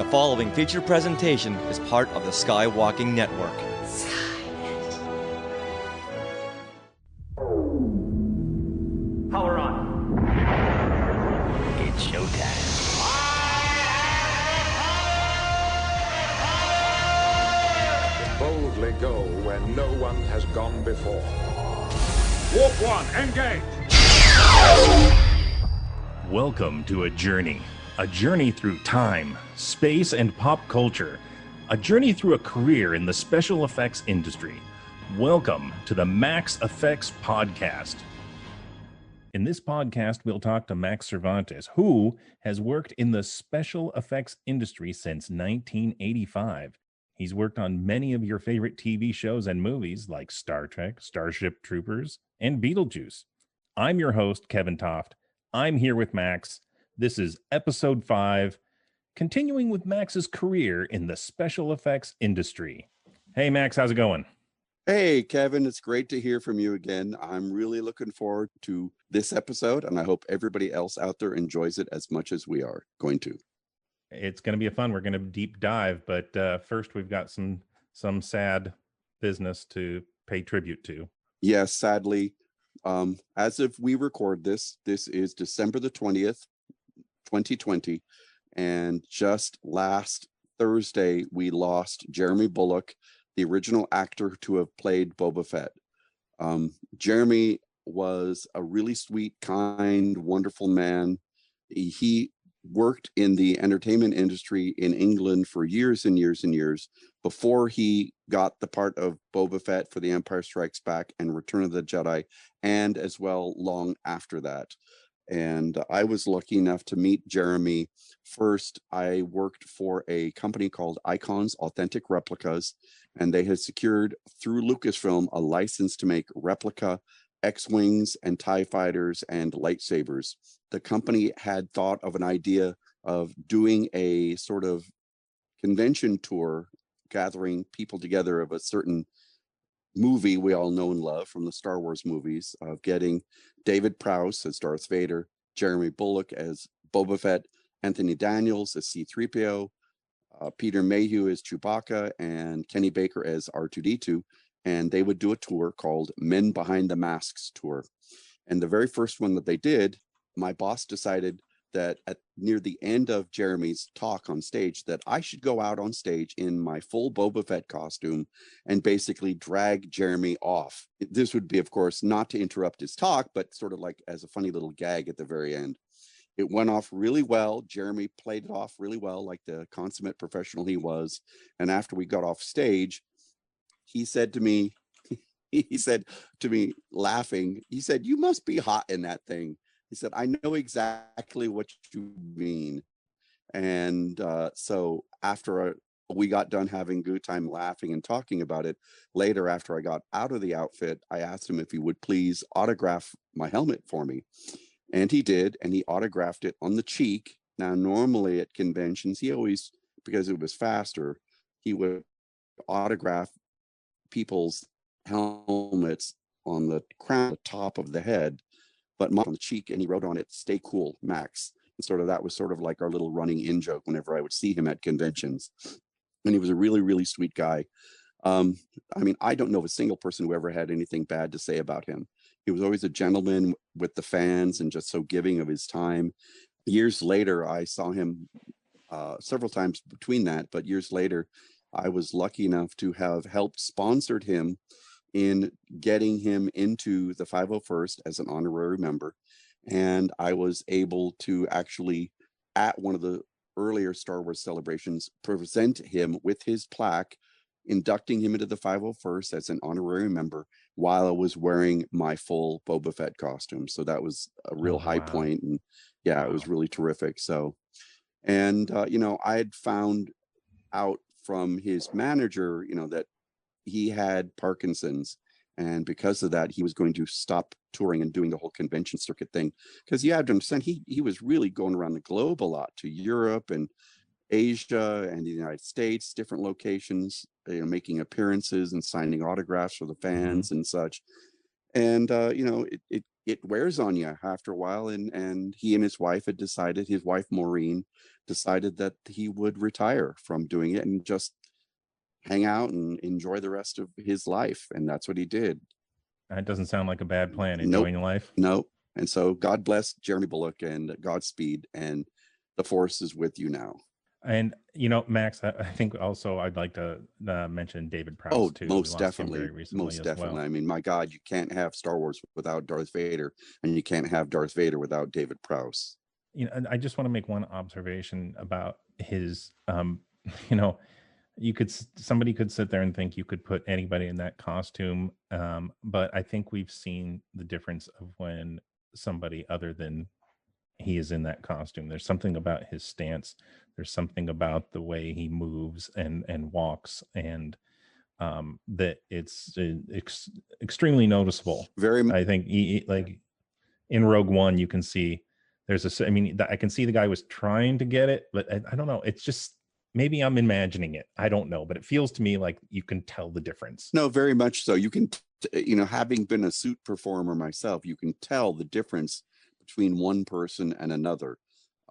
The following feature presentation is part of the Skywalking Network. Power on. It's showtime. Boldly go where no one has gone before. Warp 1, engage! Welcome to a journey through time, space, and pop culture. A journey through a career in the special effects industry. Welcome to the Max EFX Podcast. In this podcast, we'll talk to Max Cervantes, who has worked in the special effects industry since 1985. He's worked on many of your favorite TV shows and movies like Star Trek, Starship Troopers, and Beetlejuice. I'm your host, Kevin Toft. I'm here with Max. This is episode 5, continuing with Max's career in the special effects industry. Hey, Max, how's it going? Hey, Kevin, it's great to hear from you again. I'm really looking forward to this episode, and I hope everybody else out there enjoys it as much as we are going to. It's going to be fun. We're going to deep dive, but first we've got some sad business to pay tribute to. Yes, sadly, as of we record this is December the 20th, 2020, and just last Thursday, we lost Jeremy Bullock, the original actor to have played Boba Fett. Jeremy was a really sweet, kind, wonderful man. He worked in the entertainment industry in England for years and years and years before he got the part of Boba Fett for The Empire Strikes Back and Return of the Jedi, and as well long after that. And I was lucky enough to meet Jeremy. First, I worked for a company called Icons Authentic Replicas, and they had secured through Lucasfilm a license to make replica X-Wings and TIE fighters and lightsabers. The company had thought of an idea of doing a sort of convention tour, gathering people together of a certain movie we all know and love from the Star Wars movies, of getting David Prowse as Darth Vader, Jeremy Bullock as Boba Fett, Anthony Daniels as C-3PO, Peter Mayhew as Chewbacca, and Kenny Baker as R2-D2, and they would do a tour called Men Behind the Masks Tour. And the very first one that they did, my boss decided that near the end of Jeremy's talk on stage, that I should go out on stage in my full Boba Fett costume and basically drag Jeremy off. This would be, of course, not to interrupt his talk, but sort of like as a funny little gag at the very end. It went off really well. Jeremy played it off really well, like the consummate professional he was. And after we got off stage, he said to me, laughing, he said, "You must be hot in that thing." He said, "I know exactly what you mean." And so after we got done having good time laughing and talking about it, later after I got out of the outfit, I asked him if he would please autograph my helmet for me. And he did, and he autographed it on the cheek. Now, normally at conventions, he always, because it was faster, he would autograph people's helmets on the crown, the top of the head, but on the cheek, and he wrote on it, "Stay cool, Max." And that was sort of like our little running in joke whenever I would see him at conventions. And he was a really, really sweet guy. I don't know of a single person who ever had anything bad to say about him. He was always a gentleman with the fans and just so giving of his time. Years later, I saw him several times between that, but years later, I was lucky enough to have helped sponsored him in getting him into the 501st as an honorary member. And I was able to actually, at one of the earlier Star Wars celebrations, present him with his plaque, inducting him into the 501st as an honorary member while I was wearing my full Boba Fett costume. So that was a real high point. And yeah, it was really terrific. So, and, I had found out from his manager, that he had Parkinson's, and because of that, he was going to stop touring and doing the whole convention circuit thing. Because you have to understand, he was really going around the globe a lot, to Europe and Asia and the United States, different locations, making appearances and signing autographs for the fans and such. And it wears on you after a while. And he and his wife had decided, his wife Maureen decided that he would retire from doing it and just hang out and enjoy the rest of his life. And that's what he did. That doesn't sound like a bad plan. Nope. Enjoying life. No. And so God bless Jeremy Bullock and Godspeed, and the force is with you now. And Max, I think also I'd like to mention David Prowse. Oh, too. most definitely. Most definitely. Well. I mean, my God, you can't have Star Wars without Darth Vader, and you can't have Darth Vader without David Prowse. I just want to make one observation about his, somebody could sit there and think you could put anybody in that costume. But I think we've seen the difference of when somebody other than he is in that costume. There's something about his stance. There's something about the way he moves and walks, and that it's extremely noticeable. I think like in Rogue One, you can see I can see the guy was trying to get it, but I don't know. It's just, maybe I'm imagining it. I don't know, but it feels to me like you can tell the difference. No, very much so. You can, having been a suit performer myself, you can tell the difference between one person and another,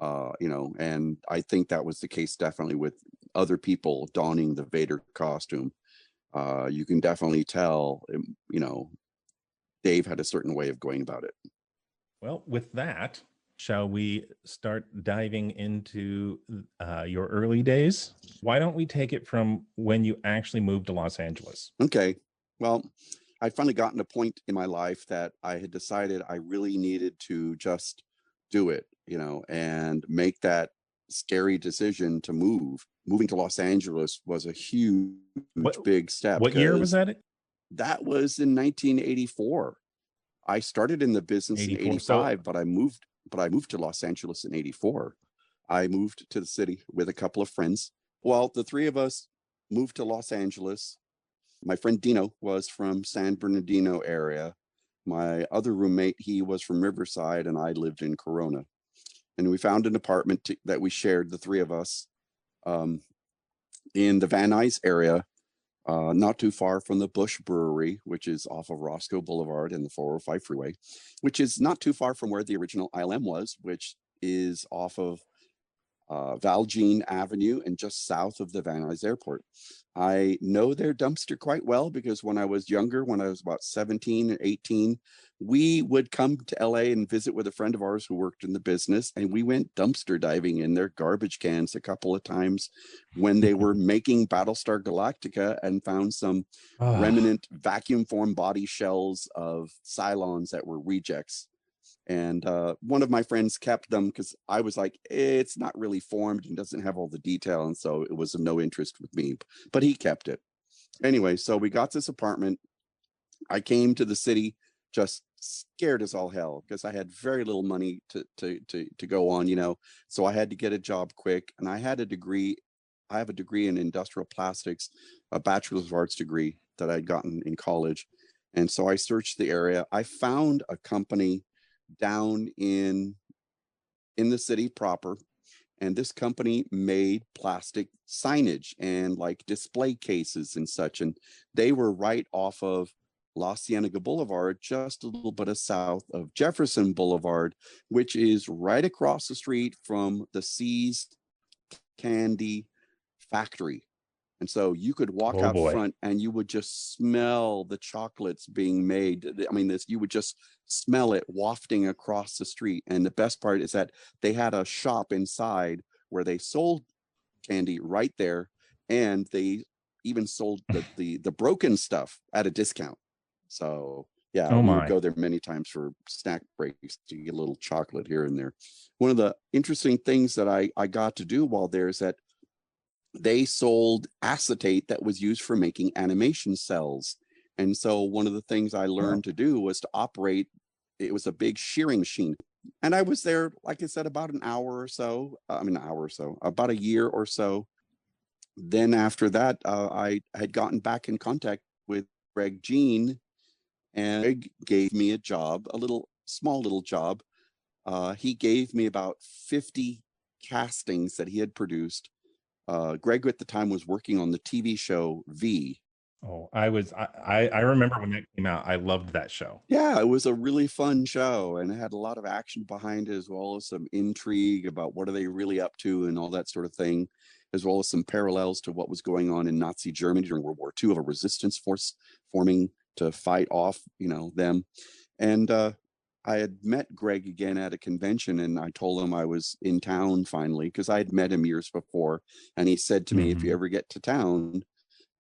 and I think that was the case definitely with other people donning the Vader costume. You can definitely tell, Dave had a certain way of going about it. Well, with that, shall we start diving into your early days? Why don't we take it from when you actually moved to Los Angeles? Okay. Well, I'd finally gotten a point in my life that I had decided I really needed to just do it, and make that scary decision to move. Moving to Los Angeles was a huge, big step. What year was that? That was in 1984. I started in the business in 85, but I moved to Los Angeles in 84. I moved to the city with a couple of friends. Well, the three of us moved to Los Angeles. My friend Dino was from San Bernardino area. My other roommate, he was from Riverside, and I lived in Corona. And we found an apartment that we shared, the three of us, in the Van Nuys area, not too far from the Bush Brewery, which is off of Roscoe Boulevard and the 405 freeway, which is not too far from where the original ILM was, which is off of Valjean Avenue and just south of the Van Nuys Airport. I know their dumpster quite well because when I was younger, when I was about 17 and 18, we would come to LA and visit with a friend of ours who worked in the business, and we went dumpster diving in their garbage cans a couple of times when they were making Battlestar Galactica, and found some remnant vacuum formed body shells of Cylons that were rejects. And one of my friends kept them because I was like, it's not really formed and doesn't have all the detail. And so it was of no interest with me, but he kept it. Anyway, so we got this apartment. I came to the city just scared as all hell because I had very little money to go on, so I had to get a job quick. And I have a degree in industrial plastics, a bachelor's of arts degree that I'd gotten in college. And so I searched the area. I found a company down in the city proper, and this company made plastic signage and like display cases and such, and they were right off of La Cienega Boulevard, just a little bit south of Jefferson Boulevard, which is right across the street from the See's Candy Factory. And so you could walk out front and you would just smell the chocolates being made. I mean, you would just smell it wafting across the street. And the best part is that they had a shop inside where they sold candy right there. And they even sold the broken stuff at a discount. So yeah, we would go there many times for snack breaks to get a little chocolate here and there. One of the interesting things that I got to do while there is that they sold acetate that was used for making animation cells. And so one of the things I learned to do was to operate, it was a big shearing machine. And I was there, like I said, about about a year or so. Then after that, I had gotten back in contact with Greg Jean, and Greg gave me a job, small little job. He gave me about 50 castings that he had produced. Greg at the time was working on the TV show V, Oh, I remember when that came out. I loved that show. Yeah, it was a really fun show, and it had a lot of action behind it, as well as some intrigue about what are they really up to and all that sort of thing, as well as some parallels to what was going on in Nazi Germany during World War II, of a resistance force forming to fight off, them. And I had met Greg again at a convention, and I told him I was in town finally, because I had met him years before, and he said to me, if you ever get to town,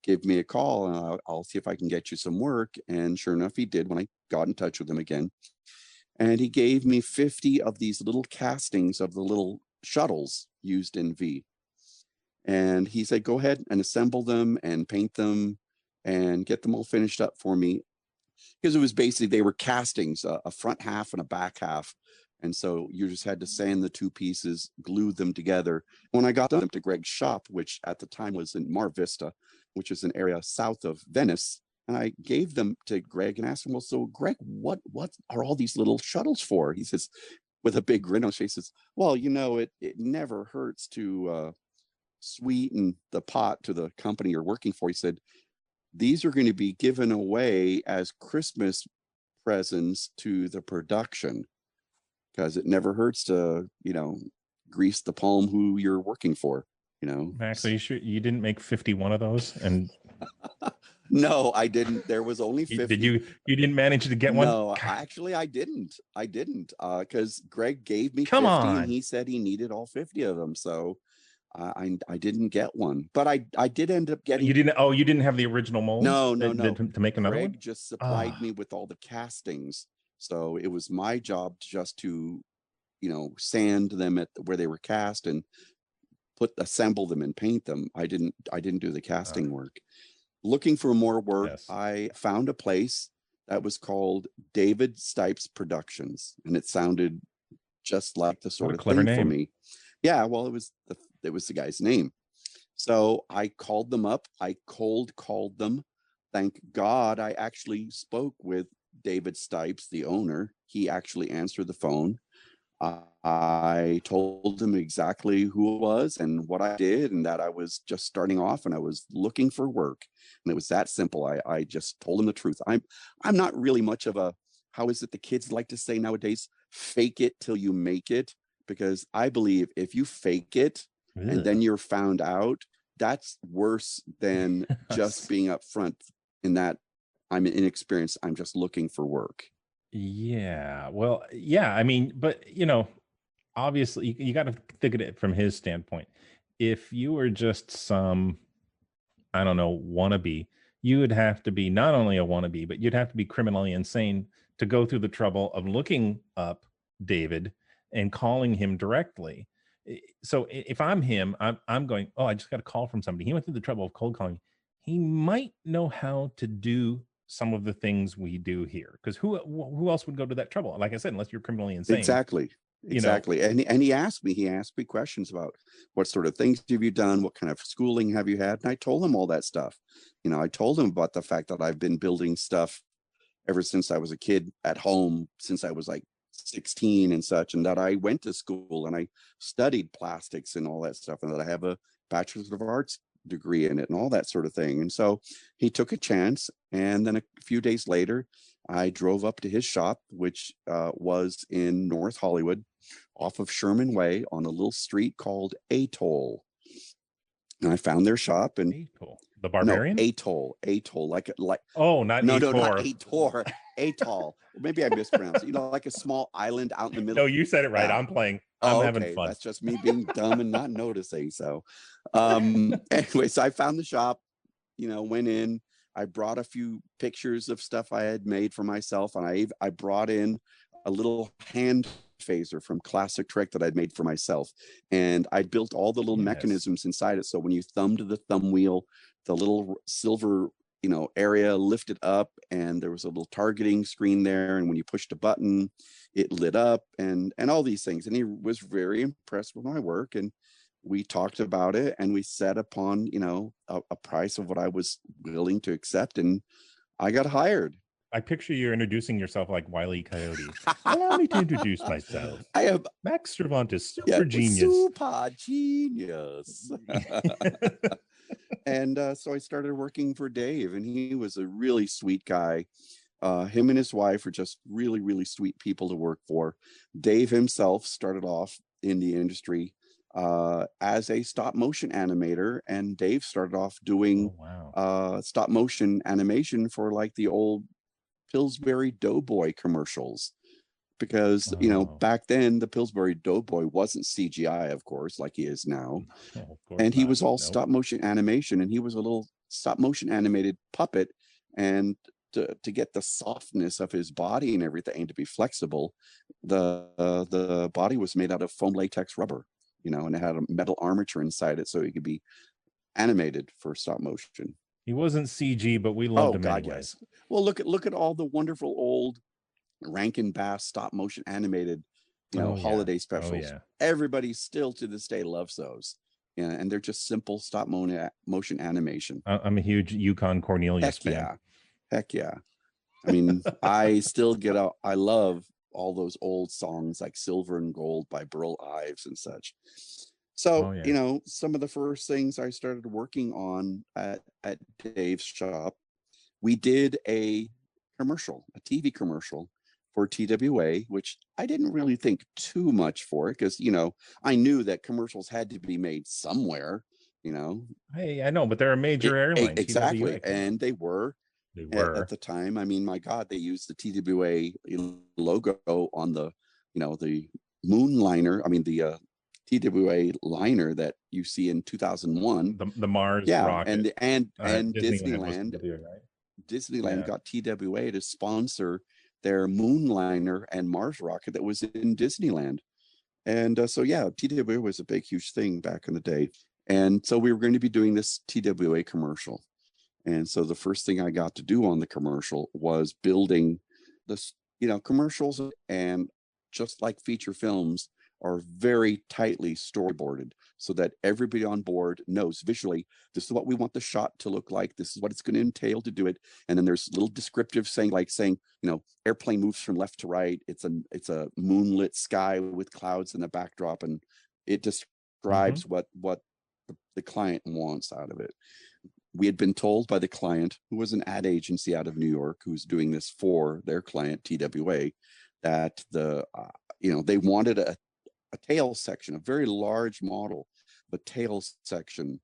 give me a call and I'll see if I can get you some work. And sure enough, he did when I got in touch with him again. And he gave me 50 of these little castings of the little shuttles used in V. And he said, go ahead and assemble them and paint them and get them all finished up for me. Because it was basically, they were castings, a front half and a back half. And so you just had to sand the two pieces, glue them together. When I got them to Greg's shop, which at the time was in Mar Vista, which is an area south of Venice, and I gave them to Greg and asked him, well, so Greg, what are all these little shuttles for? He says, with a big grin on his face, says, well, it never hurts to sweeten the pot to the company you're working for. He said, these are going to be given away as Christmas presents to the production, because it never hurts to, grease the palm who you're working for, Max, are you sure you didn't make 51 of those? And no, I didn't. There was only 50. Did you didn't manage to get one? No, actually I didn't. Because Greg gave me 50 and he said he needed all 50 of them. So I didn't get one, but I did end up getting. You didn't have the original mold? No. To make another Greg one? just supplied me with all the castings. So it was my job just to, sand them at where they were cast and assemble them and paint them. I didn't do the casting work. Looking for more work, yes. I found a place that was called David Stipes Productions, and it sounded just like the sort of thing for me. Yeah, well, it was the guy's name. So I called them up. I cold called them. Thank God I actually spoke with David Stipes, the owner. He actually answered the phone. I told him exactly who it was and what I did, and that I was just starting off and I was looking for work. And it was that simple. I just told him the truth. I'm not really much of a, how is it the kids like to say nowadays, fake it till you make it. Because I believe if you fake it and then you're found out, that's worse than just being upfront in that I'm inexperienced. I'm just looking for work. Yeah. Well, yeah. I mean, but obviously you got to think of it from his standpoint. If you were just some, I don't know, wannabe, you would have to be not only a wannabe, but you'd have to be criminally insane to go through the trouble of looking up David and calling him directly. So if I'm him, I'm going, oh, I just got a call from somebody. He went through the trouble of cold calling. He might know how to do some of the things we do here, because who else would go to that trouble? Like I said, unless you're criminally insane. Exactly. And he asked me questions about what sort of things have you done? What kind of schooling have you had? And I told him all that stuff. I told him about the fact that I've been building stuff ever since I was a kid at home, since I was like 16 and such, and that I went to school and I studied plastics and all that stuff, and that I have a bachelor's of arts degree in it and all that sort of thing. And so he took a chance, and then a few days later I drove up to his shop, which was in North Hollywood off of Sherman Way on a little street called Atoll. And I found their shop. And Atoll, the Barbarian? No, Atoll, like oh, not no, Ator. No, not Ator. Atoll. Maybe I mispronounced it. Like a small island out in the middle. No, you said it right. I'm playing. I'm having fun. That's just me being dumb and not noticing. So anyway, so I found the shop, went in. I brought a few pictures of stuff I had made for myself, and I brought in a little hand phaser from Classic Trek that I'd made for myself, and I built all the little mechanisms inside it. So when you thumbed the thumb wheel, the little silver area lifted up, and there was a little targeting screen there, and when you pushed a button it lit up, and all these things. And he was very impressed with my work, and we talked about it, and we set upon a price of what I was willing to accept, and I got hired. I picture you introducing yourself like Wile E. Coyote. Allow me to introduce myself. I am Max Cervantes, super genius. Super genius. And so I started working for Dave, and he was a really sweet guy. Him and his wife are just really, really sweet people to work for. Dave himself started off in the industry as a stop motion animator, and Dave started off doing stop motion animation for like the old Pillsbury Doughboy commercials. Because back then the Pillsbury Doughboy wasn't CGI, of course, like he is now, and he was all stop motion animation, and he was a little stop motion animated puppet, and to get the softness of his body and everything to be flexible, the body was made out of foam latex rubber, and it had a metal armature inside it, so it could be animated for stop motion. He wasn't CG, but we loved him anyways. Yes. Well, look at all the wonderful old Rankin Bass stop motion animated holiday specials. Everybody still to this day loves those, and they're just simple stop motion animation. I'm a huge Yukon Cornelius fan. Heck yeah. I mean, I still I love all those old songs like Silver and Gold by Burl Ives and such. So some of the first things I started working on at Dave's shop, we did a TV commercial for TWA, which I didn't really think too much for it, because I knew that commercials had to be made somewhere. Hey, I know, but they're a major airline. Exactly, and they were at the time. I mean, my God, they used the TWA logo on the the Moonliner. I mean, the TWA liner that you see in 2001, the Mars rocket, and Disneyland. Disneyland got TWA to sponsor their Moonliner and Mars rocket that was in Disneyland. And TWA was a big, huge thing back in the day. And so we were going to be doing this TWA commercial. And so the first thing I got to do on the commercial was building this, commercials, and just like feature films, are very tightly storyboarded so that everybody on board knows visually, this is what we want the shot to look like. This is what it's going to entail to do it. And then there's little descriptive saying, airplane moves from left to right. It's a moonlit sky with clouds in the backdrop. And it describes what the client wants out of it. We had been told by the client, who was an ad agency out of New York, who's doing this for their client, TWA, that they wanted a tail section, a very large model, the tail section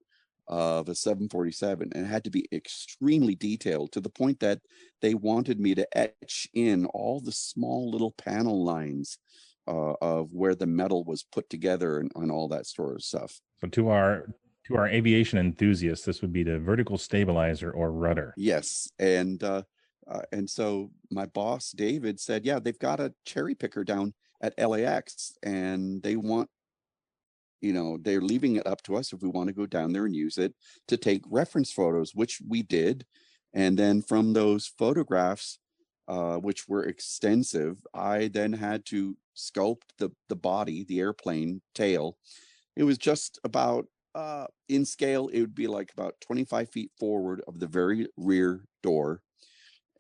of a 747, and it had to be extremely detailed, to the point that they wanted me to etch in all the small little panel lines of where the metal was put together and all that sort of stuff. So to our aviation enthusiasts, this would be the vertical stabilizer or rudder. Yes, and so my boss David said, they've got a cherry picker down at LAX, and they want, they're leaving it up to us if we want to go down there and use it to take reference photos, which we did. And then from those photographs, which were extensive, I then had to sculpt the body, the airplane tail. It was just about, in scale, it would be like about 25 feet forward of the very rear door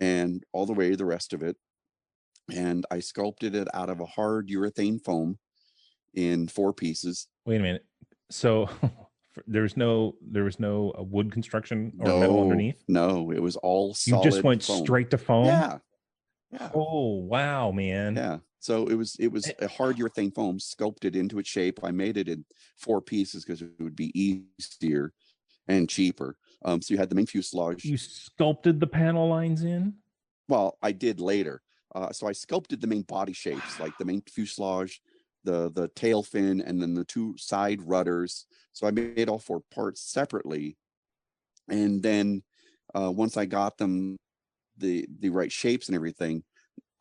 and all the way to the rest of it. And I sculpted it out of a hard urethane foam in 4 pieces. Wait a minute. So there was no wood construction or metal underneath? No, it was all solid. You just went foam. straight to foam? Yeah. Oh, wow, man. Yeah. So it was a hard urethane foam sculpted into its shape. I made it in 4 pieces because it would be easier and cheaper. So you had the main fuselage. You sculpted the panel lines in? Well, I did later. So I sculpted the main body shapes, like the main fuselage, the tail fin, and then the 2 side rudders. So I made all 4 parts separately. And then once I got them the right shapes and everything,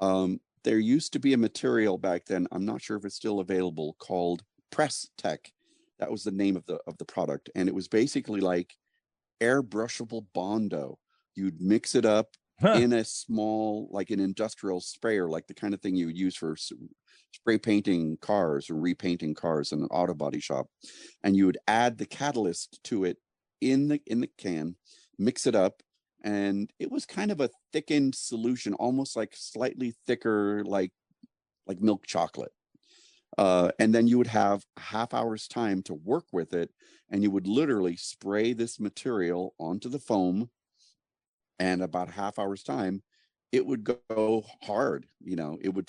there used to be a material back then, I'm not sure if it's still available, called Press Tech. That was the name of the product. And it was basically like airbrushable Bondo. You'd mix it up in a small, like an industrial sprayer, like the kind of thing you would use for spray painting cars or repainting cars in an auto body shop. And you would add the catalyst to it in the can, mix it up, and it was kind of a thickened solution, almost like slightly thicker, like milk chocolate. And then you would have a half hour's time to work with it, and you would literally spray this material onto the foam, and about a half hour's time, it would go hard. It would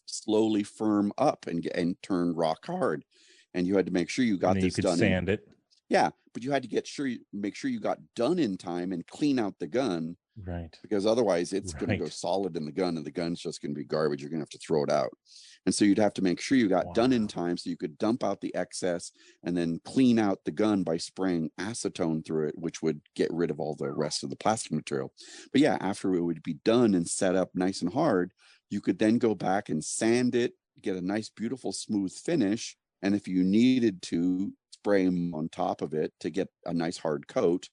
slowly firm up and turn rock hard. And you had to make sure you got this done. Sand it. Yeah, but you had to make sure you got done in time and clean out the gun. Right. Because otherwise it's going to go solid in the gun, and the gun's just going to be garbage. You're going to have to throw it out. And so you'd have to make sure you got done in time so you could dump out the excess and then clean out the gun by spraying acetone through it, which would get rid of all the rest of the plastic material. But yeah, after it would be done and set up nice and hard, you could then go back and sand it, get a nice, beautiful, smooth finish. And if you needed to, spray them on top of it to get a nice hard coat.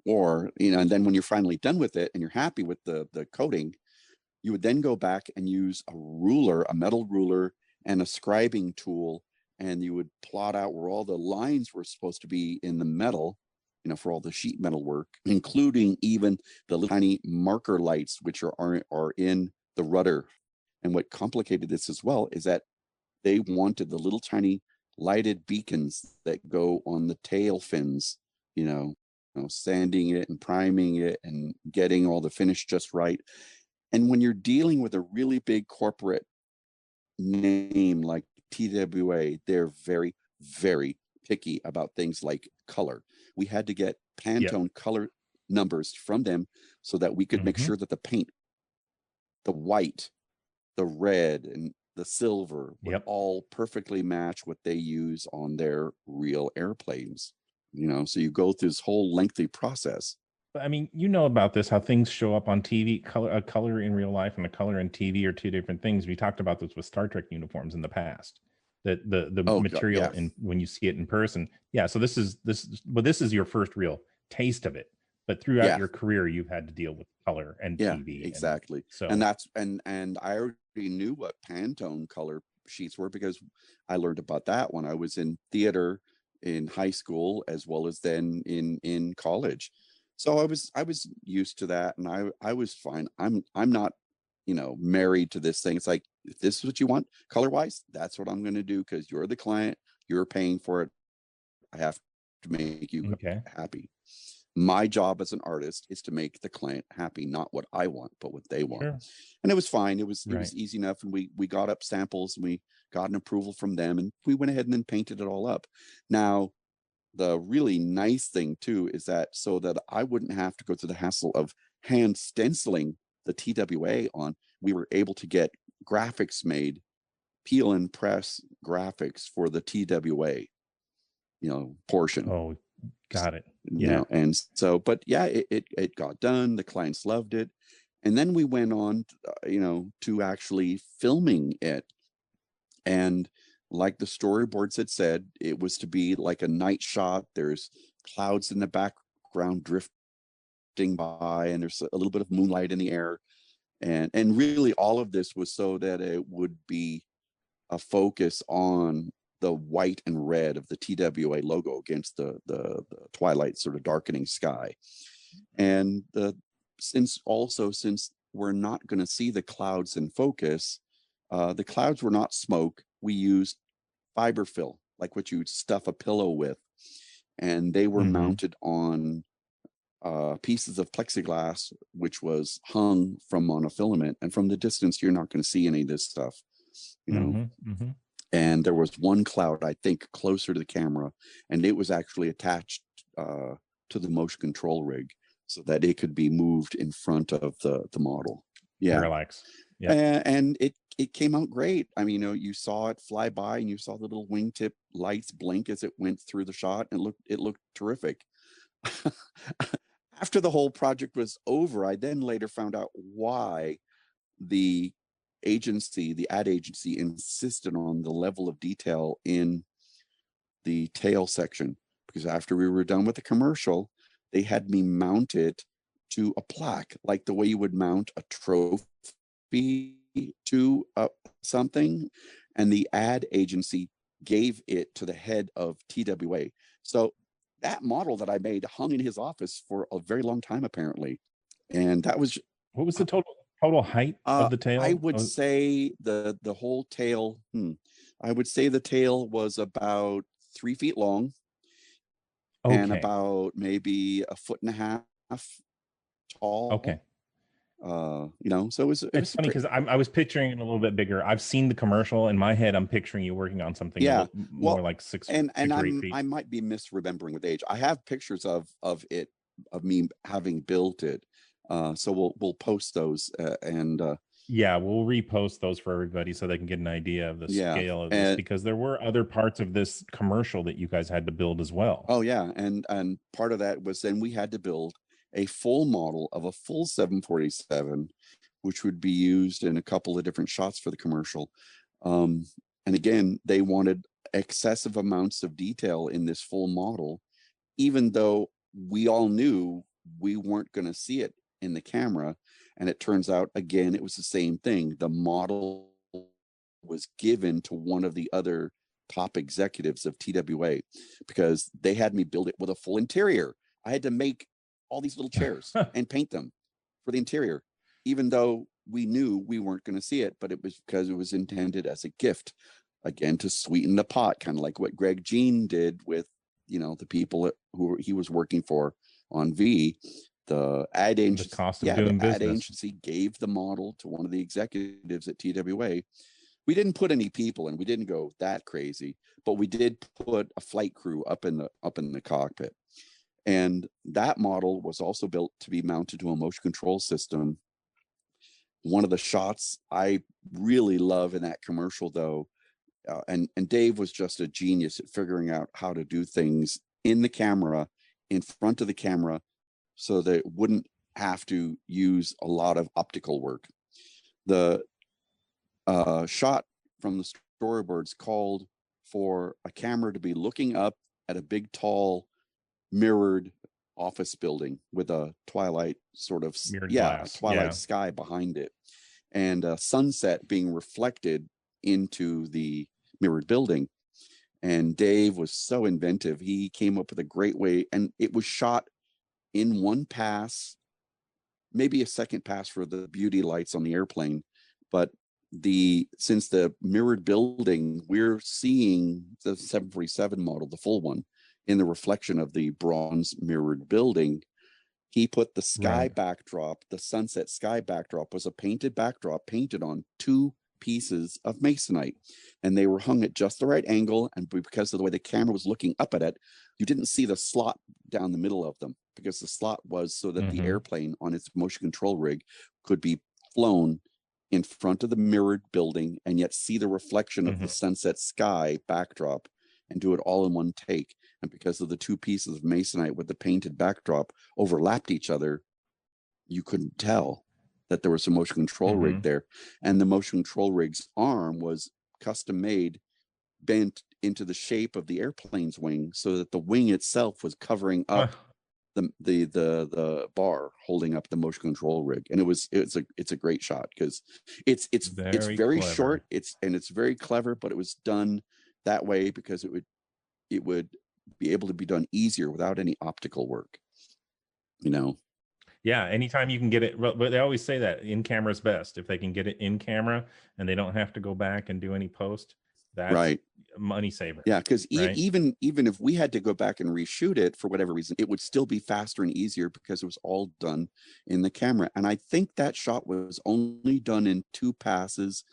Or, and then when you're finally done with it and you're happy with the coating, you would then go back and use a ruler, a metal ruler, and a scribing tool, and you would plot out where all the lines were supposed to be in the metal, for all the sheet metal work, including even the little tiny marker lights, which are in the rudder. And what complicated this as well is that they wanted the little tiny lighted beacons that go on the tail fins, sanding it and priming it and getting all the finish just right. And when you're dealing with a really big corporate name like TWA, they're very, very picky about things like color. We had to get Pantone color numbers from them so that we could make sure that the paint, the white, the red, and the silver would all perfectly match what they use on their real airplanes. So you go through this whole lengthy process. I mean, about this, how things show up on TV, a color in real life and a color in TV are two different things. We talked about this with Star Trek uniforms in the past, that the material in when you see it in person. Yeah. So this is your first real taste of it, but throughout your career, you've had to deal with color and TV. Exactly. And I already knew what Pantone color sheets were because I learned about that when I was in theater in high school, as well as then in college. So I was used to that, and I was fine. I'm not, married to this thing. It's like, if this is what you want color wise, that's what I'm going to do, because you're the client, you're paying for it. I have to make you happy. My job as an artist is to make the client happy, not what I want, but what they want. Sure. And it was fine. It was easy enough. And we got up samples, and we got an approval from them, and we went ahead and then painted it all up. Now, the really nice thing too is that so that I wouldn't have to go through the hassle of hand stenciling the TWA on, we were able to get graphics made, peel and press graphics for the TWA, portion. Oh, got it. And so, but yeah, it got done. The clients loved it. And then we went on, to actually filming it. And like the storyboards had said, it was to be like a night shot. There's clouds in the background drifting by, and there's a little bit of moonlight in the air. And really all of this was so that it would be a focus on the white and red of the TWA logo against the twilight sort of darkening sky. And since we're not going to see the clouds in focus, the clouds were not smoke. We used fiberfill, like what you'd stuff a pillow with. And they were mounted on pieces of plexiglass, which was hung from monofilament. And from the distance, you're not going to see any of this stuff, And there was one cloud, I think, closer to the camera, and it was actually attached to the motion control rig so that it could be moved in front of the model. Yeah. Parallax. Yeah. And it came out great. I mean, you saw it fly by, and you saw the little wingtip lights blink as it went through the shot, and it looked terrific. After the whole project was over, I then later found out why the ad agency insisted on the level of detail in the tail section, because after we were done with the commercial, they had me mount it to a plaque, like the way you would mount a trophy to something. And the ad agency gave it to the head of TWA. So that model that I made hung in his office for a very long time, apparently. And that was... What was the total height of the tail? I would say the whole tail, I would say the tail was about 3 feet long and about maybe a foot and a half tall. Okay. So it was funny because I was picturing it a little bit bigger. I've seen the commercial in my head. I'm picturing you working on something more like 6 or 8 feet. I might be misremembering with age. I have pictures of me having built it. So we'll post those we'll repost those for everybody so they can get an idea of the scale of this, because there were other parts of this commercial that you guys had to build as well. Oh yeah, and part of that was then we had to build a full model of a full 747, which would be used in a couple of different shots for the commercial. And again, they wanted excessive amounts of detail in this full model, even though we all knew we weren't going to see it in the camera. And it turns out, again, it was the same thing. The model was given to one of the other top executives of TWA because they had me build it with a full interior. I had to make all these little chairs and paint them for the interior, even though we knew we weren't going to see it, but it was because it was intended as a gift, again, to sweeten the pot, kind of like what Greg Jean did with, the people who he was working for on V. The ad agency, the cost of doing business. Ad agency gave the model to one of the executives at TWA. We didn't put any people in. We didn't go that crazy, but we did put a flight crew up in the cockpit. And that model was also built to be mounted to a motion control system. One of the shots I really love in that commercial, though, and Dave was just a genius at figuring out how to do things in the camera, in front of the camera, so that it wouldn't have to use a lot of optical work. The shot from the storyboards called for a camera to be looking up at a big, tall, mirrored office building with a twilight sort of sky behind it, and a sunset being reflected into the mirrored building. And Dave was so inventive. He came up with a great way, and it was shot in one pass, maybe a second pass for the beauty lights on the airplane. But since the mirrored building, we're seeing the 747 model, the full one, in the reflection of the bronze mirrored building. He put the sky backdrop, the sunset sky backdrop was a painted backdrop painted on 2 pieces of masonite, and they were hung at just the right angle. And because of the way the camera was looking up at it, you didn't see the slot down the middle of them, because the slot was so that the airplane on its motion control rig could be flown in front of the mirrored building and yet see the reflection of the sunset sky backdrop and do it all in one take. And because of the 2 pieces of masonite with the painted backdrop overlapped each other, you couldn't tell that there was a motion control rig there. And the motion control rig's arm was custom made, bent into the shape of the airplane's wing, so that the wing itself was covering up the bar holding up the motion control rig. And it's a great shot because it's very short, it's very clever, but it was done that way because it would be able to be done easier without any optical work. Yeah, anytime you can get it, but they always say that in camera is best. If they can get it in camera and they don't have to go back and do any post, that's a money saver. Yeah, because even if we had to go back and reshoot it for whatever reason, it would still be faster and easier because it was all done in the camera. And I think that shot was only done in 2 passes.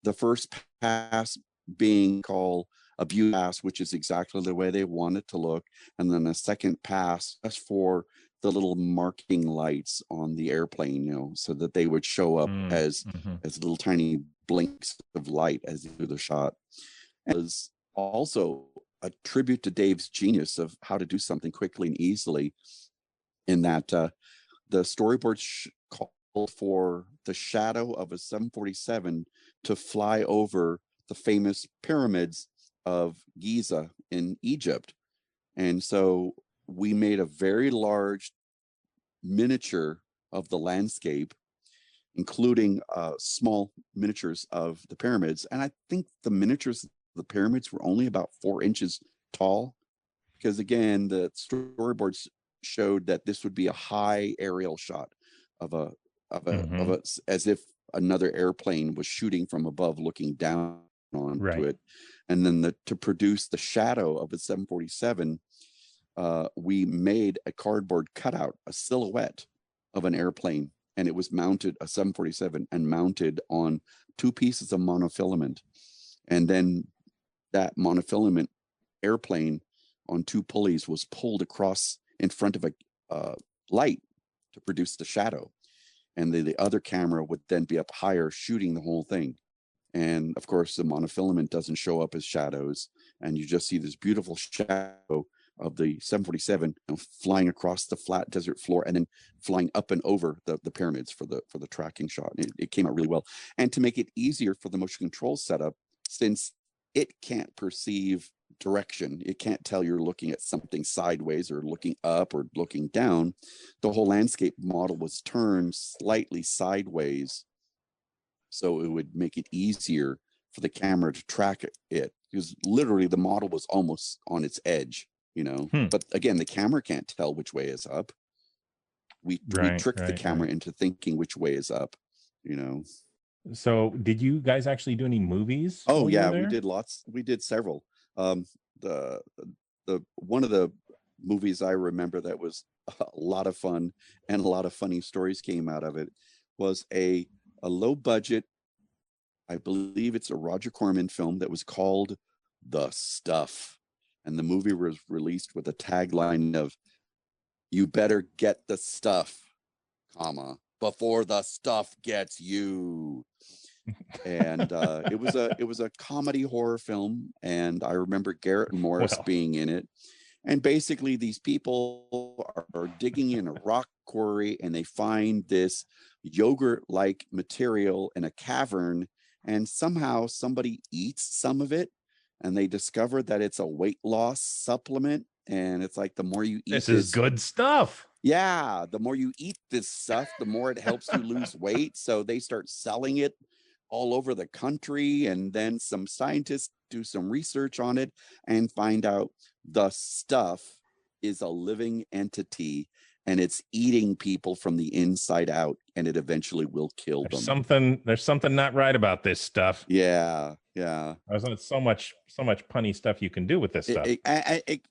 The first pass being called a beauty pass, which is exactly the way they want it to look, and then a second pass just for the little marking lights on the airplane, so that they would show up as little tiny blinks of light as you do the shot. It was also a tribute to Dave's genius of how to do something quickly and easily, in that the storyboards called for the shadow of a 747 to fly over the famous pyramids of Giza in Egypt. And so we made a very large miniature of the landscape, including small miniatures of the pyramids. And I think the miniatures of the pyramids were only about 4 inches tall, because again, the storyboards showed that this would be a high aerial shot of a as if another airplane was shooting from above, looking down onto it. And then to produce the shadow of a 747, we made a cardboard cutout, a silhouette of an airplane, and it was mounted, a 747, and mounted on 2 pieces of monofilament. And then that monofilament airplane on 2 pulleys was pulled across in front of a light to produce the shadow. And the other camera would then be up higher shooting the whole thing. And of course, the monofilament doesn't show up as shadows, and you just see this beautiful shadow of the 747 flying across the flat desert floor and then flying up and over the pyramids for the tracking shot. It came out really well. And to make it easier for the motion control setup, since it can't perceive direction, it can't tell you're looking at something sideways or looking up or looking down, the whole landscape model was turned slightly sideways, so it would make it easier for the camera to track it, because literally the model was almost on its edge, But again, the camera can't tell which way is up. We tricked the camera into thinking which way is up, So did you guys actually do any movies? Oh yeah, we did lots. We did several. The one of the movies I remember that was a lot of fun and a lot of funny stories came out of it was a low budget, I believe it's a Roger Corman film that was called The Stuff. And the movie was released with a tagline of, "You better get the stuff, before the stuff gets you." And it was a comedy horror film, and I remember Garrett Morris being in it. And basically, these people are digging in a rock quarry, and they find this yogurt-like material in a cavern, and somehow somebody eats some of it, and they discover that it's a weight loss supplement. And it's like, the more you eat this is good stuff. Yeah, the more you eat this stuff, the more it helps you lose weight. So they start selling it all over the country, and then some scientists do some research on it and find out the stuff is a living entity, and it's eating people from the inside out, and it eventually will kill them. There's something not right about this stuff. Yeah. There's so much punny stuff you can do with this stuff.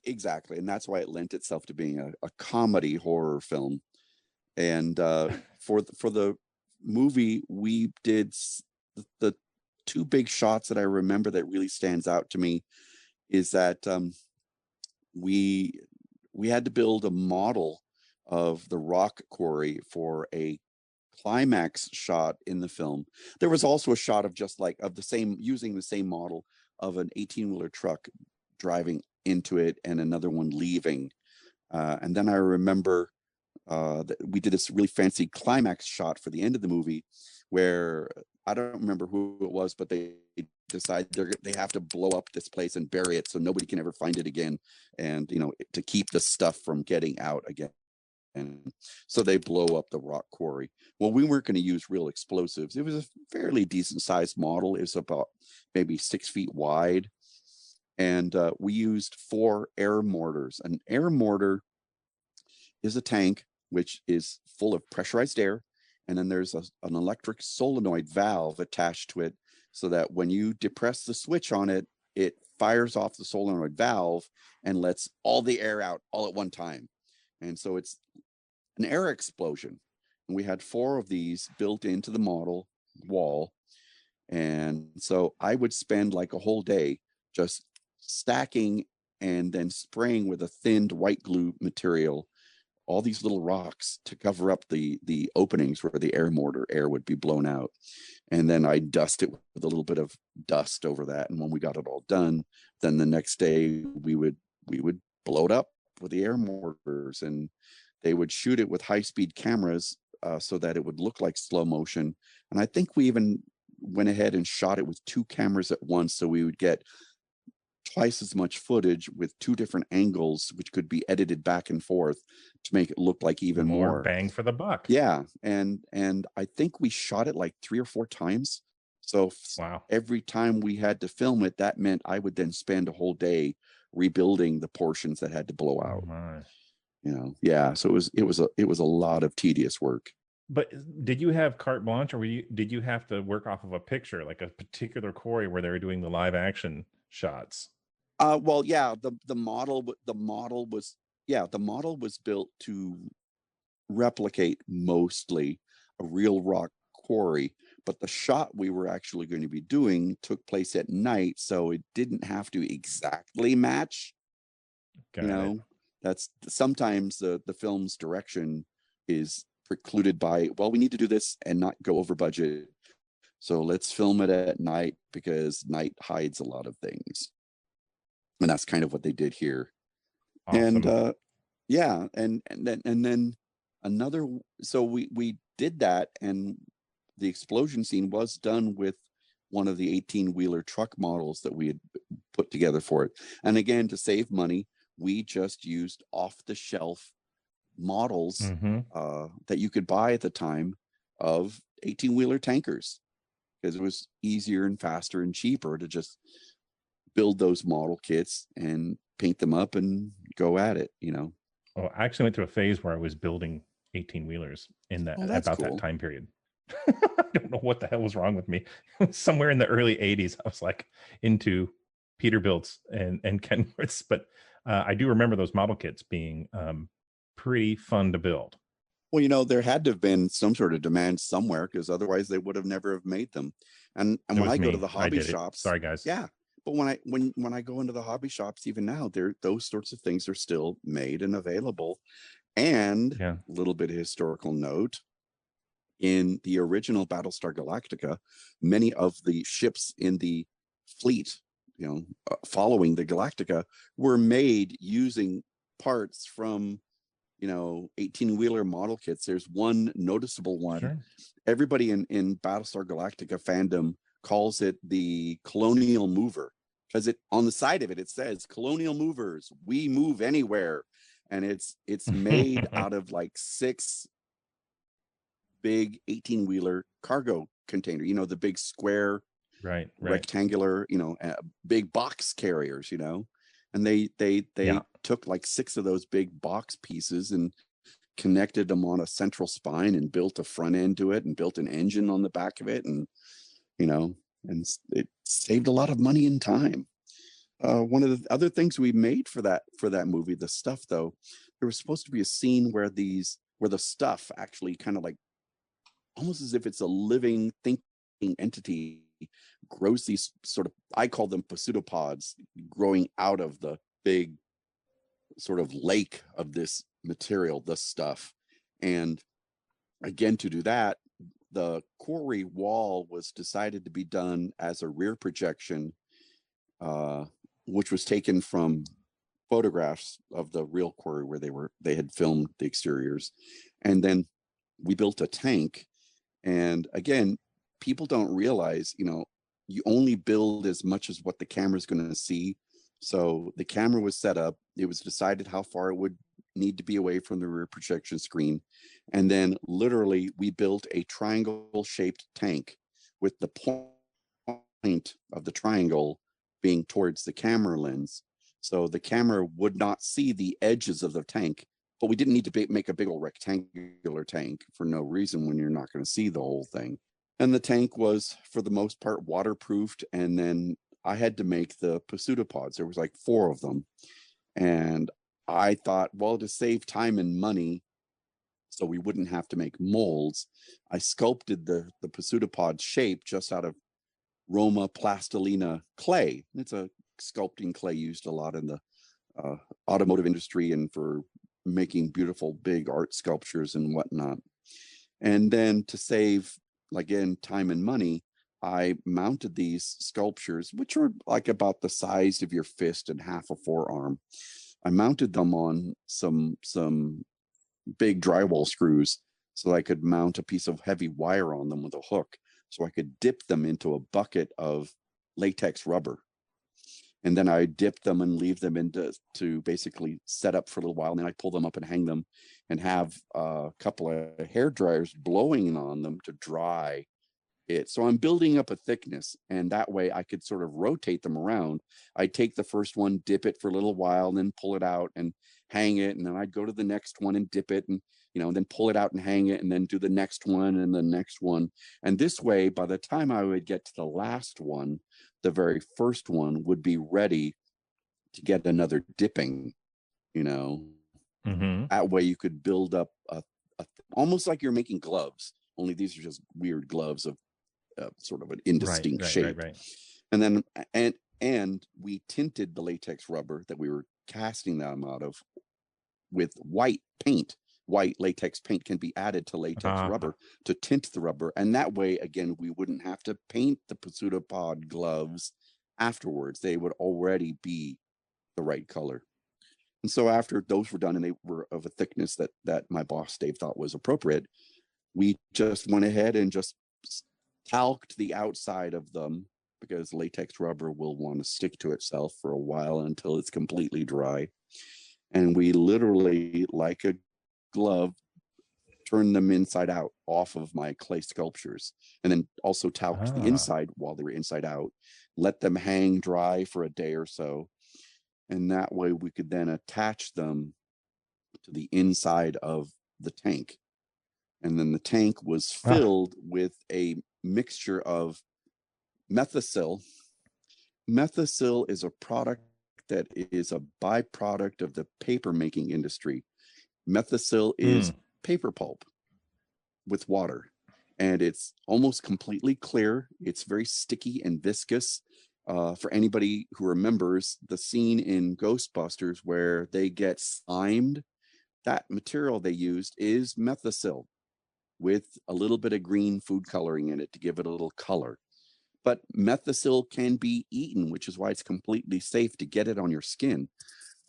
Exactly, and that's why it lent itself to being a comedy horror film. And for the movie, we did the 2 big shots that I remember that really stands out to me is that we had to build a model of the Rock Quarry for a climax shot in the film. There was also a shot of using the same model of an 18-wheeler truck driving into it and another one leaving. And then I remember that we did this really fancy climax shot for the end of the movie where I don't remember who it was, but they decide they have to blow up this place and bury it so nobody can ever find it again, and to keep the stuff from getting out again. And so they blow up the Rock Quarry. Well, we weren't going to use real explosives. It was a fairly decent sized model. It was about maybe 6 feet wide, and we used 4 air mortars. An air mortar is a tank which is full of pressurized air, and then there's an electric solenoid valve attached to it, so that when you depress the switch on it, it fires off the solenoid valve and lets all the air out all at one time. And so it's an air explosion. And we had 4 of these built into the model wall. And so I would spend like a whole day just stacking and then spraying with a thinned white glue material all these little rocks to cover up the openings where the air mortar air would be blown out. And then I dust it with a little bit of dust over that. And when we got it all done, then the next day we would blow it up with the air mortars, and they would shoot it with high-speed cameras so that it would look like slow motion. And I think we even went ahead and shot it with 2 cameras at once, so we would get twice as much footage with 2 different angles, which could be edited back and forth to make it look like even more bang for the buck. Yeah, and I think we shot it like 3 or 4 times. So every time we had to film it, that meant I would then spend a whole day rebuilding the portions that had to blow out. Yeah. So it was a lot of tedious work. But did you have carte blanche, or did you have to work off of a picture, like a particular quarry where they were doing the live action shots. Well, yeah, the model was built to replicate mostly a real rock quarry, but the shot we were actually going to be doing took place at night, so it didn't have to exactly match. That's sometimes the film's direction is precluded by, well, we need to do this and not go over budget, so let's film it at night because night hides a lot of things. And that's kind of what they did here. Awesome. And yeah, and then another, so we did that, and the explosion scene was done with one of the 18-wheeler truck models that we had put together for it. And again, to save money, we just used off-the-shelf models that you could buy at the time of 18-wheeler tankers, because it was easier and faster and cheaper to just build those model kits and paint them up and go at it, Oh, I actually went through a phase where I was building 18-wheelers in that about cool. that time period. I don't know what the hell was wrong with me. Somewhere in the early 80s, I was like into Peterbilts and Kenworths, but I do remember those model kits being pretty fun to build. Well, there had to have been some sort of demand somewhere, because otherwise they would have never have made them. And when I go to the hobby shops, sorry guys. Yeah, but when I go into the hobby shops, even now, those sorts of things are still made and available. And a little bit of historical note: in the original Battlestar Galactica, many of the ships in the fleet, following the Galactica, were made using parts from 18-wheeler model kits. There's one noticeable one. Sure. Everybody in Battlestar Galactica fandom calls it the Colonial Mover, because on the side of it says Colonial Movers, we move anywhere. And it's made out of like 6 big 18-wheeler cargo container, the big square, right, rectangular, big box carriers, and they took like 6 of those big box pieces and connected them on a central spine and built a front end to it and built an engine on the back of it. And, and it saved a lot of money and time. One of the other things we made for that movie, the stuff, though, there was supposed to be a scene where the stuff actually kind of like, almost as if it's a living, thinking entity, grows these sort of, I call them pseudopods, growing out of the big sort of lake of this material, this stuff. And again, to do that, the quarry wall was decided to be done as a rear projection, which was taken from photographs of the real quarry where they had filmed the exteriors. And then we built a tank. And again, people don't realize, you only build as much as what the camera's going to see. So the camera was set up. It was decided how far it would need to be away from the rear projection screen. And then literally we built a triangle shaped tank with the point of the triangle being towards the camera lens. So the camera would not see the edges of the tank, but we didn't need to make a big old rectangular tank for no reason when you're not going to see the whole thing. And the tank was, for the most part, waterproofed. And then I had to make the pseudopods. There was like 4 of them. And I thought, well, to save time and money, so we wouldn't have to make molds, I sculpted the pseudopod shape just out of Roma plastilina clay. It's a sculpting clay used a lot in the automotive industry and for making beautiful big art sculptures and whatnot. And then to save, again, time and money, I mounted these sculptures, which are like about the size of your fist and half a forearm. I mounted them on some big drywall screws so I could mount a piece of heavy wire on them with a hook, so I could dip them into a bucket of latex rubber. And then I dip them and leave them to basically set up for a little while. And then I pull them up and hang them and have a couple of hair dryers blowing on them to dry it. So I'm building up a thickness, and that way I could sort of rotate them around. I take the first one, dip it for a little while, and then pull it out and hang it, and then I'd go to the next one and dip it, and and then pull it out and hang it, and then do the next one and the next one. And this way, by the time I would get to the last one, the very first one would be ready to get another dipping. That way you could build up almost like you're making gloves, only these are just weird gloves of sort of an indistinct shape. Right. And then and we tinted the latex rubber that we were casting them out of with white paint. White latex paint can be added to latex rubber to tint the rubber, and that way again we wouldn't have to paint the pseudopod gloves afterwards. They would already be the right color. And so after those were done and they were of a thickness that my boss Dave thought was appropriate, we just went ahead and just talked the outside of them, because latex rubber will want to stick to itself for a while until it's completely dry. And we literally, like a glove, turned them inside out off of my clay sculptures, and then also talked the inside while they were inside out, let them hang dry for a day or so. And that way we could then attach them to the inside of the tank. And then the tank was filled with a mixture of Methicill. Methicill is a product that is a byproduct of the paper making industry. Methicill is paper pulp with water, and it's almost completely clear. It's very sticky and viscous. For anybody who remembers the scene in Ghostbusters where they get slimed, that material they used is Methicill with a little bit of green food coloring in it to give it a little color. But Methicill can be eaten, which is why it's completely safe to get it on your skin.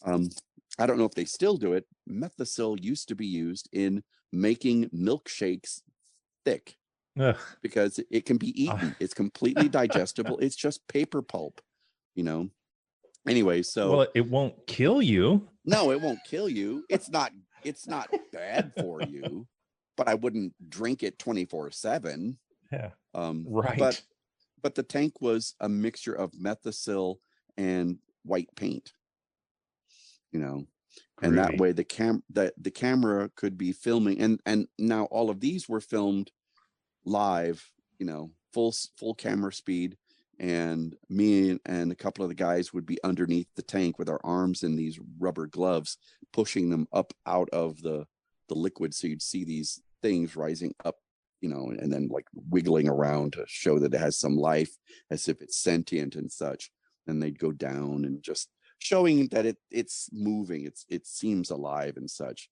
I don't know if they still do it. Methicill used to be used in making milkshakes thick. Ugh. Because it can be eaten. It's completely digestible. It's just paper pulp, Anyway, so it won't kill you. No, it won't kill you. It's not bad for you, but I wouldn't drink it 24/7. Yeah. Right. But the tank was a mixture of Methicill and white paint. And that way the camera could be filming, and now all of these were filmed live, full camera speed, and me and a couple of the guys would be underneath the tank with our arms in these rubber gloves, pushing them up out of the liquid, so you'd see these things rising up, and then like wiggling around to show that it has some life, as if it's sentient and such. And they'd go down and just showing that it's moving, it seems alive and such.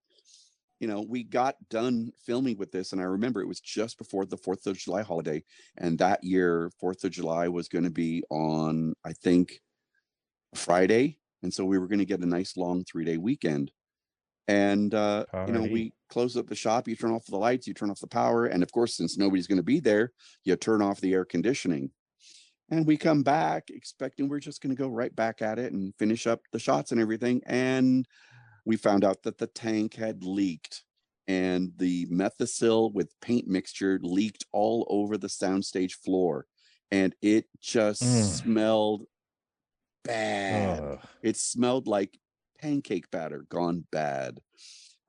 We got done filming with this, and I remember it was just before the 4th of July holiday, and that year 4th of July was going to be on, I think, Friday, and so we were going to get a nice long 3-day weekend. And we close up the shop, you turn off the lights, you turn off the power, and of course, since nobody's going to be there, you turn off the air conditioning. And we come back expecting we're just going to go right back at it and finish up the shots and everything. And we found out that the tank had leaked, and the Methicill with paint mixture leaked all over the soundstage floor, and it just smelled bad. It smelled like pancake batter gone bad.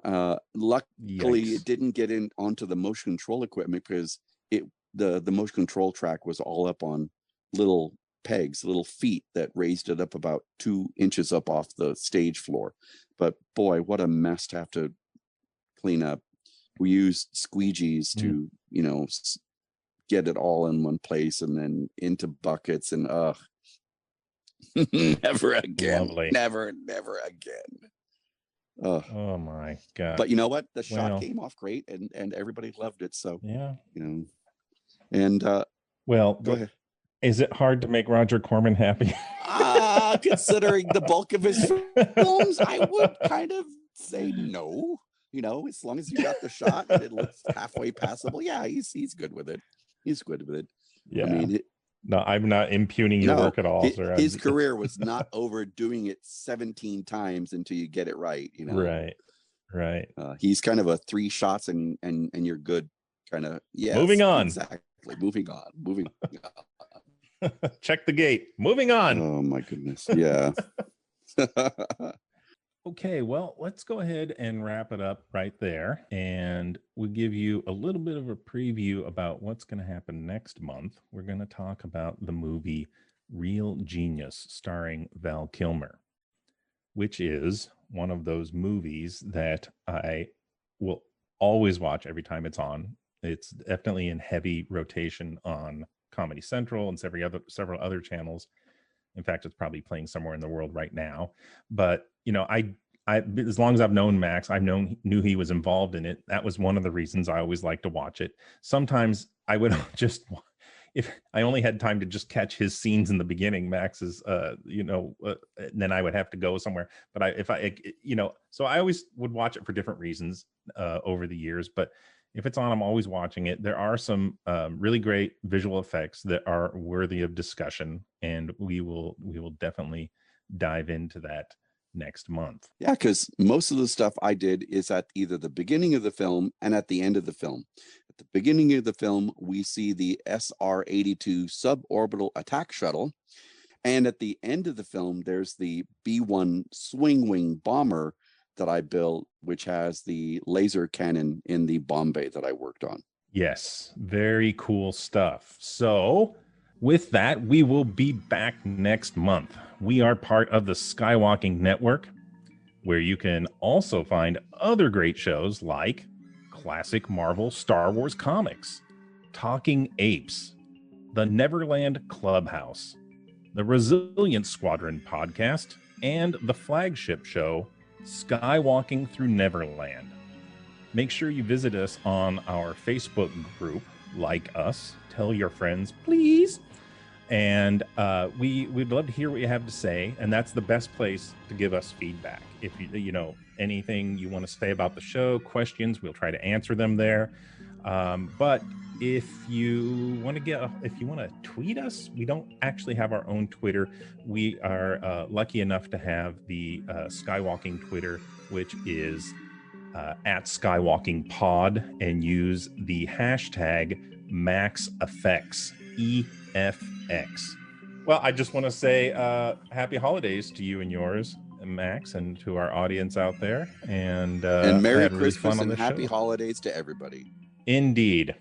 Luckily, it didn't get in onto the motion control equipment, because the motion control track was all up on little pegs, little feet that raised it up about 2 inches up off the stage floor. But boy, what a mess to have to clean up. We used squeegees to, get it all in one place, and then into buckets, and never again. Lovely. Never again. Oh my God. But you know what? The shot came off great, and everybody loved it. So yeah. And go ahead. Is it hard to make Roger Corman happy? Considering the bulk of his films, I would kind of say no. As long as you got the shot and it looks halfway passable, yeah, he's good with it. He's good with it. Yeah. I mean, no, I'm not impugning your work at all. His career was not overdoing it 17 times until you get it right. Right. He's kind of a 3 shots and you're good kind of. Yeah. Moving on. Exactly. Moving on. Check the gate. Moving on. Oh my goodness. Yeah. Okay, well, let's go ahead and wrap it up right there. And we'll give you a little bit of a preview about what's going to happen next month. We're going to talk about the movie Real Genius, starring Val Kilmer, which is one of those movies that I will always watch every time it's on. It's definitely in heavy rotation on Comedy Central and several other channels. In fact, it's probably playing somewhere in the world right now. But I as long as I've known Max, knew he was involved in it. That was one of the reasons I always like to watch it. Sometimes I would just, if I only had time to just catch his scenes in the beginning, Max's, then I would have to go somewhere. But so I always would watch it for different reasons over the years. But if it's on, I'm always watching it. There are some really great visual effects that are worthy of discussion, and we will definitely dive into that next month. Yeah, because most of the stuff I did is at either the beginning of the film and at the end of the film. At the beginning of the film, we see the SR-82 suborbital attack shuttle. And at the end of the film, there's the B-1 swing wing bomber that I built, which has the laser cannon in the bomb bay that I worked on. Yes, very cool stuff. So with that, we will be back next month. We are part of the Skywalking Network, where you can also find other great shows like classic Marvel Star Wars comics, Talking Apes, the Neverland Clubhouse, the Resilient Squadron podcast, and the flagship show, Skywalking Through Neverland. Make sure you visit us on our Facebook group, like us, tell your friends, please. And we'd love to hear what you have to say, and that's the best place to give us feedback. If you anything you want to say about the show, questions, we'll try to answer them there. But if you want to tweet us, we don't actually have our own Twitter. We are lucky enough to have the Skywalking Twitter, which is at Skywalking Pod, and use the hashtag Max EFX, EFX. Well, I just want to say happy holidays to you and yours, Max, and to our audience out there. And Merry really Christmas and happy show. holidays to everybody. Indeed.